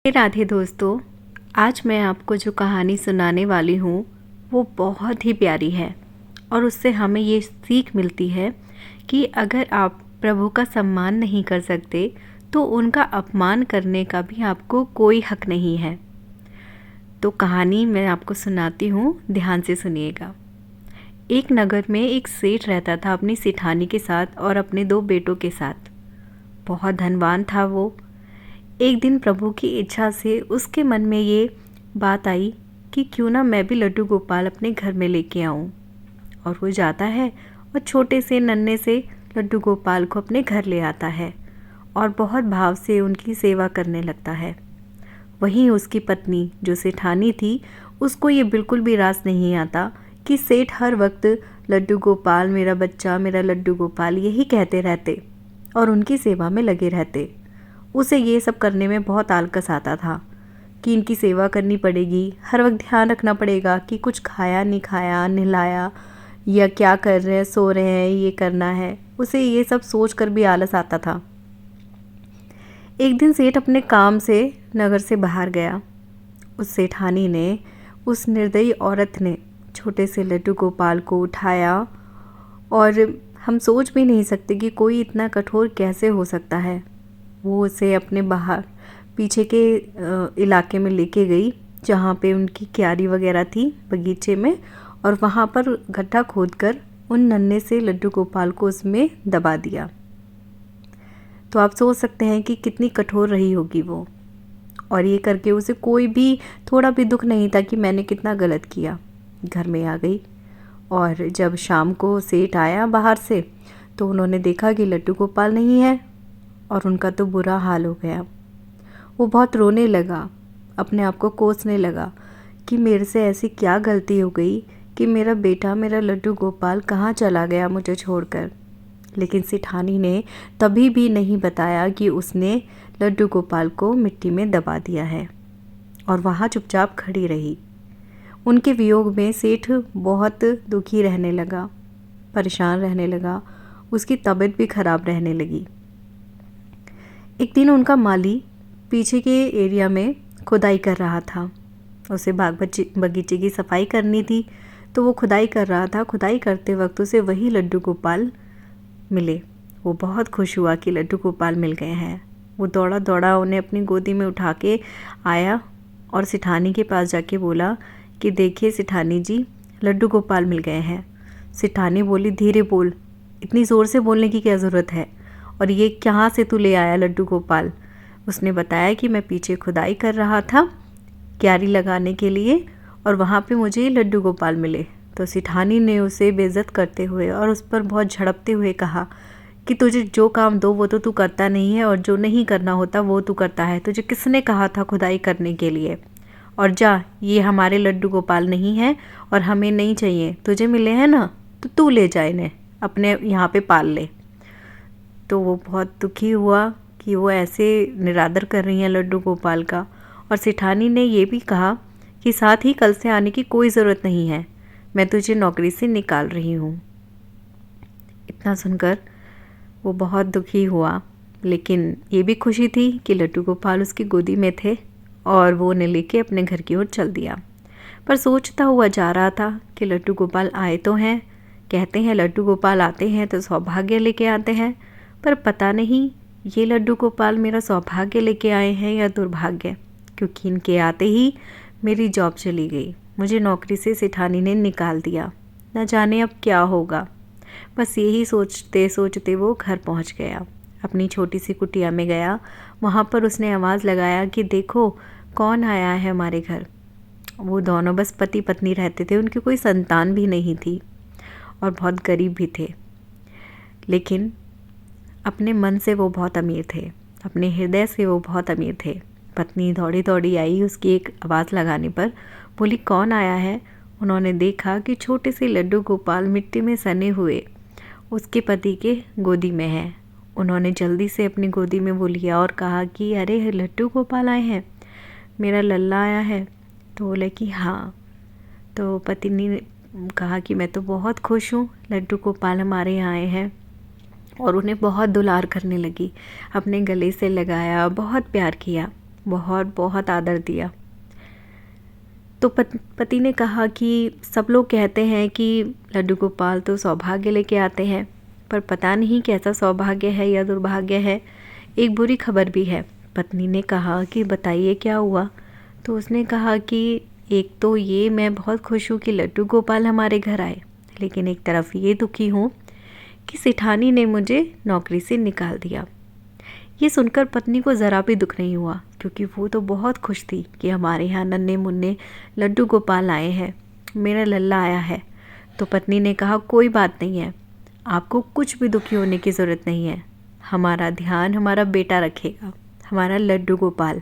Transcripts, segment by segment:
राधे दोस्तों। आज मैं आपको जो कहानी सुनाने वाली हूँ वो बहुत ही प्यारी है और उससे हमें ये सीख मिलती है कि अगर आप प्रभु का सम्मान नहीं कर सकते तो उनका अपमान करने का भी आपको कोई हक नहीं है। तो कहानी मैं आपको सुनाती हूँ, ध्यान से सुनिएगा। एक नगर में एक सेठ रहता था अपनी सेठानी के साथ और अपने 2 बेटों के साथ। बहुत धनवान था वो। एक दिन प्रभु की इच्छा से उसके मन में ये बात आई कि क्यों ना मैं भी लड्डू गोपाल अपने घर में लेके आऊं। और वो जाता है और छोटे से नन्हे से लड्डू गोपाल को अपने घर ले आता है और बहुत भाव से उनकी सेवा करने लगता है। वहीं उसकी पत्नी जो सेठानी थी, उसको ये बिल्कुल भी रास नहीं आता कि सेठ हर वक्त लड्डू गोपाल मेरा बच्चा, मेरा लड्डू गोपाल यही कहते रहते और उनकी सेवा में लगे रहते। उसे ये सब करने में बहुत आलकस आता था कि इनकी सेवा करनी पड़ेगी, हर वक्त ध्यान रखना पड़ेगा कि कुछ खाया नहीं खाया, नहलाया या क्या कर रहे हैं, सो रहे हैं, ये करना है। उसे ये सब सोच कर भी आलस आता था। एक दिन सेठ अपने काम से नगर से बाहर गया। उस सेठानी ने, उस निर्दयी औरत ने छोटे से लड्डू गोपाल को उठाया और हम सोच भी नहीं सकते कि कोई इतना कठोर कैसे हो सकता है। वो उसे अपने बाहर पीछे के इलाके में लेके गई जहाँ पे उनकी क्यारी वगैरह थी, बगीचे में, और वहाँ पर गड्ढा खोदकर उन नन्हे से लड्डू गोपाल को उसमें दबा दिया। तो आप सोच सकते हैं कि कितनी कठोर रही होगी वो। और ये करके उसे कोई भी थोड़ा भी दुख नहीं था कि मैंने कितना गलत किया। घर में आ गई और जब शाम को सेठ आया बाहर से तो उन्होंने देखा कि लड्डू गोपाल नहीं है और उनका तो बुरा हाल हो गया। वो बहुत रोने लगा, अपने आप को कोसने लगा कि मेरे से ऐसी क्या गलती हो गई कि मेरा बेटा, मेरा लड्डू गोपाल कहाँ चला गया मुझे छोड़कर। लेकिन सेठानी ने तभी भी नहीं बताया कि उसने लड्डू गोपाल को मिट्टी में दबा दिया है और वहाँ चुपचाप खड़ी रही। उनके वियोग में सेठ बहुत दुखी रहने लगा, परेशान रहने लगा, उसकी तबीयत भी खराब रहने लगी। एक दिन उनका माली पीछे के एरिया में खुदाई कर रहा था। उसे बगीचे की सफाई करनी थी तो वो खुदाई कर रहा था। खुदाई करते वक्त उसे वही लड्डू गोपाल मिले। वो बहुत खुश हुआ कि लड्डू गोपाल मिल गए हैं। वो दौड़ा दौड़ा उन्हें अपनी गोदी में उठा के आया और सेठानी के पास जाके बोला कि देखिए सेठानी जी, लड्डू गोपाल मिल गए हैं। सेठानी बोली, धीरे बोल, इतनी ज़ोर से बोलने की क्या ज़रूरत है, और ये कहाँ से तू ले आया लड्डू गोपाल। उसने बताया कि मैं पीछे खुदाई कर रहा था क्यारी लगाने के लिए और वहाँ पे मुझे ये लड्डू गोपाल मिले। तो सेठानी ने उसे बेइज्जत करते हुए और उस पर बहुत झड़पते हुए कहा कि तुझे जो काम दो वो तो तू करता नहीं है और जो नहीं करना होता वो तू करता है। तुझे किसने कहा था खुदाई करने के लिए? और जा, ये हमारे लड्डू गोपाल नहीं है और हमें नहीं चाहिए। तुझे मिले हैं ना तो तू ले जा, इन्हें अपने यहाँ पे पाल ले। तो वो बहुत दुखी हुआ कि वो ऐसे निरादर कर रही हैं लड्डू गोपाल का। और सेठानी ने ये भी कहा कि साथ ही कल से आने की कोई ज़रूरत नहीं है, मैं तुझे नौकरी से निकाल रही हूँ। इतना सुनकर वो बहुत दुखी हुआ, लेकिन ये भी खुशी थी कि लड्डू गोपाल उसकी गोदी में थे और वो उन्हें लेके अपने घर की ओर चल दिया। पर सोचता हुआ जा रहा था कि लड्डू गोपाल आए तो हैं, कहते हैं लड्डू गोपाल आते हैं तो सौभाग्य लेके आते हैं, पर पता नहीं ये लड्डू गोपाल मेरा सौभाग्य लेके आए हैं या दुर्भाग्य, क्योंकि इनके आते ही मेरी जॉब चली गई। मुझे नौकरी से सेठानी ने निकाल दिया, न जाने अब क्या होगा। बस यही सोचते सोचते वो घर पहुंच गया। अपनी छोटी सी कुटिया में गया। वहाँ पर उसने आवाज़ लगाया कि देखो कौन आया है हमारे घर। वो दोनों बस पति पत्नी रहते थे, उनकी कोई संतान भी नहीं थी और बहुत गरीब भी थे। लेकिन अपने मन से वो बहुत अमीर थे, अपने हृदय से वो बहुत अमीर थे। पत्नी दौड़ी दौड़ी आई उसकी एक आवाज़ लगाने पर, बोली कौन आया है। उन्होंने देखा कि छोटे से लड्डू गोपाल मिट्टी में सने हुए उसके पति के गोदी में है। उन्होंने जल्दी से अपनी गोदी में वो लिया और कहा कि अरे लड्डू गोपाल आए हैं, मेरा लल्ला आया है। तो बोले कि हाँ। तो पत्नी ने कहा कि मैं तो बहुत खुश हूँ, लड्डू गोपाल हमारे यहाँ आए हैं। और उन्हें बहुत दुलार करने लगी, अपने गले से लगाया, बहुत प्यार किया। बहुत बहुत आदर दिया। तो पति ने कहा कि सब लोग कहते हैं कि लड्डू गोपाल तो सौभाग्य लेके आते हैं, पर पता नहीं कैसा सौभाग्य है या दुर्भाग्य है, एक बुरी खबर भी है। पत्नी ने कहा कि बताइए क्या हुआ। तो उसने कहा कि एक तो ये मैं बहुत खुश हूँ कि लड्डू गोपाल हमारे घर आए, लेकिन एक तरफ ये दुखी हूँ कि सेठानी ने मुझे नौकरी से निकाल दिया। ये सुनकर पत्नी को ज़रा भी दुख नहीं हुआ, क्योंकि वो तो बहुत खुश थी कि हमारे यहाँ नन्हे मुन्ने लड्डू गोपाल आए हैं, मेरा लल्ला आया है। तो पत्नी ने कहा कोई बात नहीं है, आपको कुछ भी दुखी होने की ज़रूरत नहीं है, हमारा ध्यान हमारा बेटा रखेगा, हमारा लड्डू गोपाल।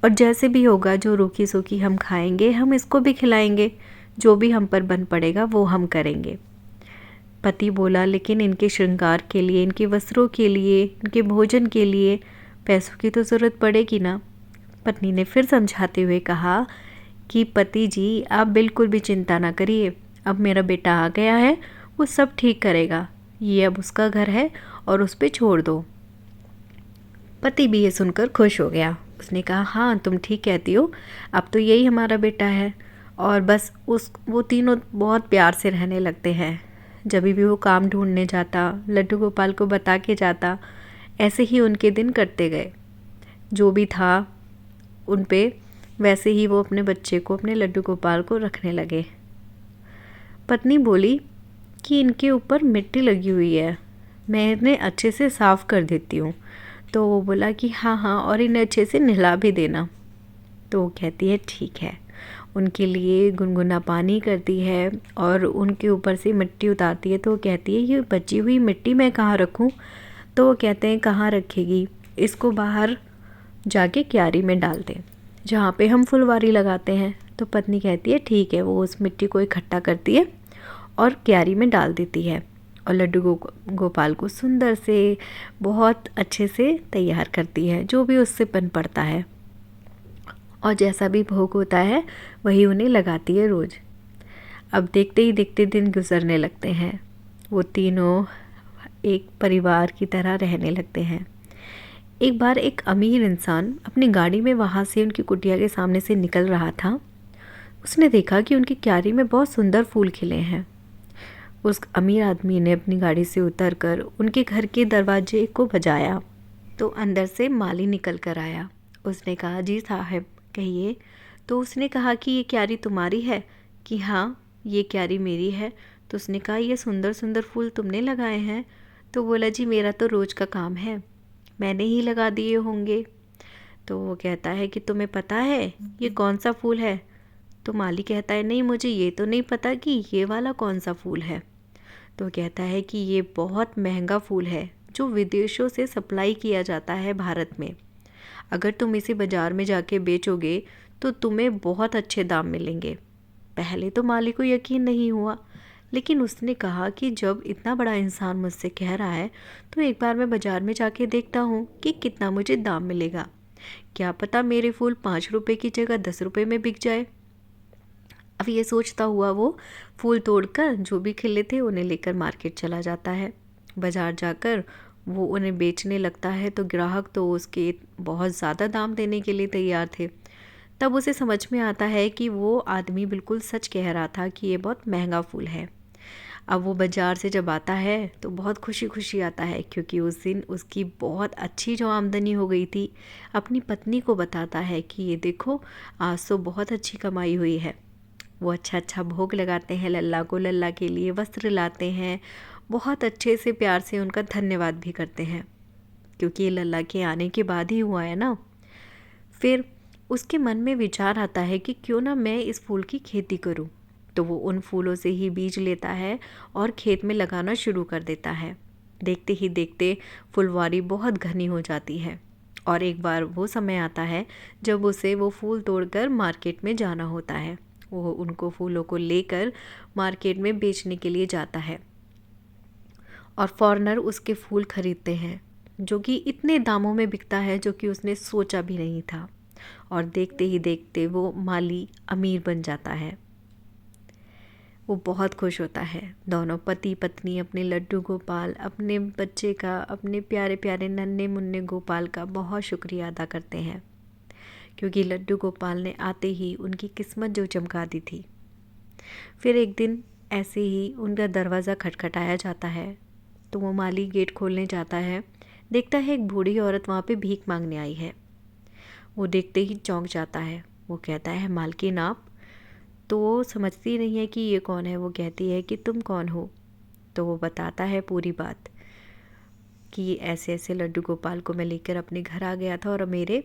और जैसे भी होगा, जो रूखी सूखी हम खाएंगे हम इसको भी खिलाएंगे, जो भी हम पर बन पड़ेगा वो हम करेंगे। पति बोला लेकिन इनके श्रृंगार के लिए, इनके वस्त्रों के लिए, इनके भोजन के लिए पैसों की तो ज़रूरत पड़ेगी ना। पत्नी ने फिर समझाते हुए कहा कि पति जी आप बिल्कुल भी चिंता ना करिए, अब मेरा बेटा आ गया है, वो सब ठीक करेगा, ये अब उसका घर है और उस पर छोड़ दो। पति भी ये सुनकर खुश हो गया। उसने कहा हाँ तुम ठीक कहती हो, अब तो यही हमारा बेटा है। और बस वो तीनों बहुत प्यार से रहने लगते हैं। जब भी वो काम ढूंढने जाता, लड्डू गोपाल को बता के जाता, ऐसे ही उनके दिन कटते गए। जो भी था उन पे वैसे ही वो अपने बच्चे को, अपने लड्डू गोपाल को रखने लगे। पत्नी बोली कि इनके ऊपर मिट्टी लगी हुई है, मैं इन्हें अच्छे से साफ़ कर देती हूँ। तो वो बोला कि हाँ हाँ, और इन्हें अच्छे से नहला भी देना। तो वो कहती है ठीक है। उनके लिए गुनगुना पानी करती है और उनके ऊपर से मिट्टी उतारती है। तो वो कहती है ये बची हुई मिट्टी मैं कहाँ रखूँ। तो वो कहते हैं कहाँ रखेगी, इसको बाहर जाके क्यारी में डाल दें, जहाँ पे हम फुलवारी लगाते हैं। तो पत्नी कहती है ठीक है। वो उस मिट्टी को इकट्ठा करती है और क्यारी में डाल देती है और लड्डू गोपाल को सुंदर से बहुत अच्छे से तैयार करती है, जो भी उससे बन पड़ता है, और जैसा भी भोग होता है वही उन्हें लगाती है रोज़। अब देखते ही देखते दिन गुजरने लगते हैं। वो तीनों एक परिवार की तरह रहने लगते हैं। एक बार एक अमीर इंसान अपनी गाड़ी में वहाँ से उनकी कुटिया के सामने से निकल रहा था। उसने देखा कि उनकी क्यारी में बहुत सुंदर फूल खिले हैं। उस अमीर आदमी ने अपनी गाड़ी से उतरकर उनके घर के दरवाजे को बजाया, तो अंदर से माली निकल कर आया। उसने कहा जी साहब कहिए। तो उसने कहा कि ये क्यारी तुम्हारी है? कि हाँ ये क्यारी मेरी है। तो उसने कहा ये सुंदर सुंदर फूल तुमने लगाए हैं? तो बोला जी मेरा तो रोज़ का काम है, मैंने ही लगा दिए होंगे। तो वो कहता है कि तुम्हें पता है ये कौन सा फूल है? तो माली कहता है नहीं मुझे ये तो नहीं पता कि ये वाला कौन सा फूल है। तो कहता है कि ये बहुत महंगा फूल है जो विदेशों से सप्लाई किया जाता है भारत में। अगर तुम इसे बाज़ार में जाके बेचोगे तो तुम्हें बहुत अच्छे दाम मिलेंगे। पहले तो माली को यकीन नहीं हुआ, लेकिन उसने कहा कि जब इतना बड़ा इंसान मुझसे कह रहा है तो एक बार मैं बाज़ार में जाके देखता हूँ कि कितना मुझे दाम मिलेगा। क्या पता मेरे फूल 5 रुपये की जगह 10 रुपये में बिक जाए। अब ये सोचता हुआ वो फूल तोड़कर जो भी खिले थे उन्हें लेकर मार्केट चला जाता है। बाज़ार जाकर वो उन्हें बेचने लगता है तो ग्राहक तो उसके बहुत ज़्यादा दाम देने के लिए तैयार थे। तब उसे समझ में आता है कि वो आदमी बिल्कुल सच कह रहा था कि ये बहुत महंगा फूल है। अब वो बाज़ार से जब आता है तो बहुत खुशी खुशी आता है, क्योंकि उस दिन उसकी बहुत अच्छी जो आमदनी हो गई थी। अपनी पत्नी को बताता है कि ये देखो आज तो बहुत अच्छी कमाई हुई है। वो अच्छा अच्छा भोग लगाते हैं लल्ला को, लल्ला के लिए वस्त्र लाते हैं, बहुत अच्छे से प्यार से उनका धन्यवाद भी करते हैं, क्योंकि ये लल्ला के आने के बाद ही हुआ है ना। फिर उसके मन में विचार आता है कि क्यों ना मैं इस फूल की खेती करूं। तो वो उन फूलों से ही बीज लेता है और खेत में लगाना शुरू कर देता है। देखते ही देखते फुलवारी बहुत घनी हो जाती है और एक बार वो समय आता है जब उसे वो फूल तोड़कर मार्केट में जाना होता है। वो उनको फूलों को लेकर मार्केट में बेचने के लिए जाता है और फॉरेनर उसके फूल खरीदते हैं, जो कि इतने दामों में बिकता है जो कि उसने सोचा भी नहीं था। और देखते ही देखते वो माली अमीर बन जाता है। वो बहुत खुश होता है। दोनों पति पत्नी अपने लड्डू गोपाल, अपने बच्चे का, अपने प्यारे प्यारे नन्हे मुन्ने गोपाल का बहुत शुक्रिया अदा करते हैं। क्योंकि लड्डू गोपाल ने आते ही उनकी किस्मत जो चमका दी थी। फिर एक दिन ऐसे ही उनका दरवाज़ा खटखटाया जाता है, तो वो माली गेट खोलने जाता है। देखता है एक बूढ़ी औरत वहाँ पे भीख मांगने आई है। वो देखते ही चौंक जाता है। वो कहता है, मालकिन आप? तो वो समझती नहीं है कि ये कौन है। वो कहती है कि तुम कौन हो? तो वो बताता है पूरी बात कि ऐसे ऐसे लड्डू गोपाल को मैं लेकर अपने घर आ गया था और मेरे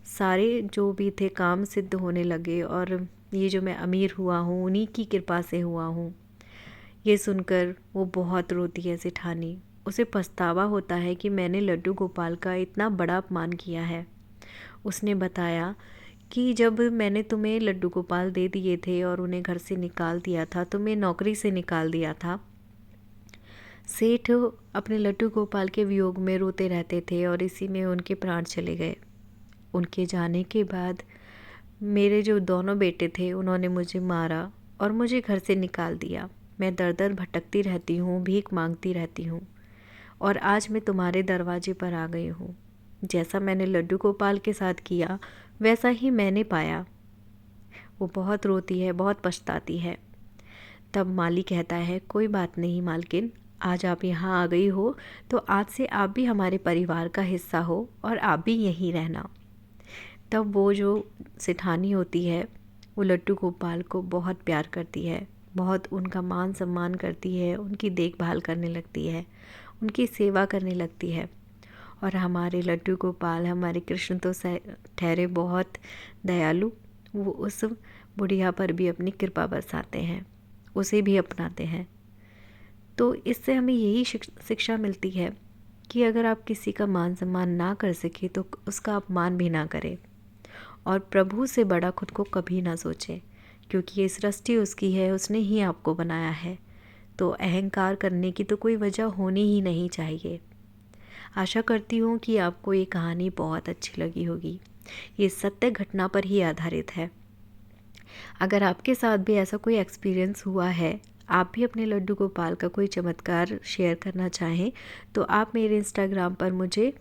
सारे जो भी थे काम सिद्ध होने लगे, और ये जो मैं अमीर हुआ हूँ उन्हीं की कृपा से हुआ हूँ। ये सुनकर वो बहुत रोती है सेठानी। उसे पछतावा होता है कि मैंने लड्डू गोपाल का इतना बड़ा अपमान किया है। उसने बताया कि जब मैंने तुम्हें लड्डू गोपाल दे दिए थे और उन्हें घर से निकाल दिया था, तुम्हें नौकरी से निकाल दिया था, सेठ अपने लड्डू गोपाल के वियोग में रोते रहते थे और इसी में उनके प्राण चले गए। उनके जाने के बाद मेरे जो दोनों बेटे थे उन्होंने मुझे मारा और मुझे घर से निकाल दिया। मैं दर दर भटकती रहती हूँ, भीख मांगती रहती हूँ, और आज मैं तुम्हारे दरवाजे पर आ गई हूँ। जैसा मैंने लड्डू गोपाल के साथ किया वैसा ही मैंने पाया। वो बहुत रोती है, बहुत पछताती है। तब माली कहता है, कोई बात नहीं मालकिन, आज आप यहाँ आ गई हो तो आज से आप भी हमारे परिवार का हिस्सा हो और आप भी यहीं रहना। तब वो जो सेठानी होती है वो लड्डू गोपाल को बहुत प्यार करती है, बहुत उनका मान सम्मान करती है, उनकी देखभाल करने लगती है, उनकी सेवा करने लगती है। और हमारे लड्डू गोपाल, हमारे कृष्ण तो ठहरे बहुत दयालु। वो उस बुढ़िया पर भी अपनी कृपा बरसाते हैं, उसे भी अपनाते हैं। तो इससे हमें यही शिक्षा मिलती है कि अगर आप किसी का मान सम्मान ना कर सके तो उसका अपमान भी ना करें, और प्रभु से बड़ा खुद को कभी ना सोचें, क्योंकि ये सृष्टि उसकी है, उसने ही आपको बनाया है। तो अहंकार करने की तो कोई वजह होनी ही नहीं चाहिए। आशा करती हूँ कि आपको ये कहानी बहुत अच्छी लगी होगी। ये सत्य घटना पर ही आधारित है। अगर आपके साथ भी ऐसा कोई एक्सपीरियंस हुआ है, आप भी अपने लड्डू गोपाल का कोई चमत्कार शेयर करना चाहें, तो आप मेरे इंस्टाग्राम पर मुझे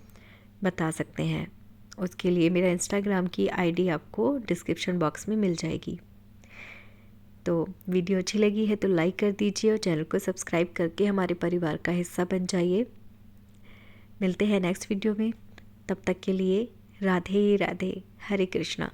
बता सकते हैं। उसके लिए मेरा इंस्टाग्राम की आईडी आपको डिस्क्रिप्शन बॉक्स में मिल जाएगी। तो वीडियो अच्छी लगी है तो लाइक कर दीजिए और चैनल को सब्सक्राइब करके हमारे परिवार का हिस्सा बन जाइए। मिलते हैं नेक्स्ट वीडियो में। तब तक के लिए राधे राधे, हरे कृष्णा।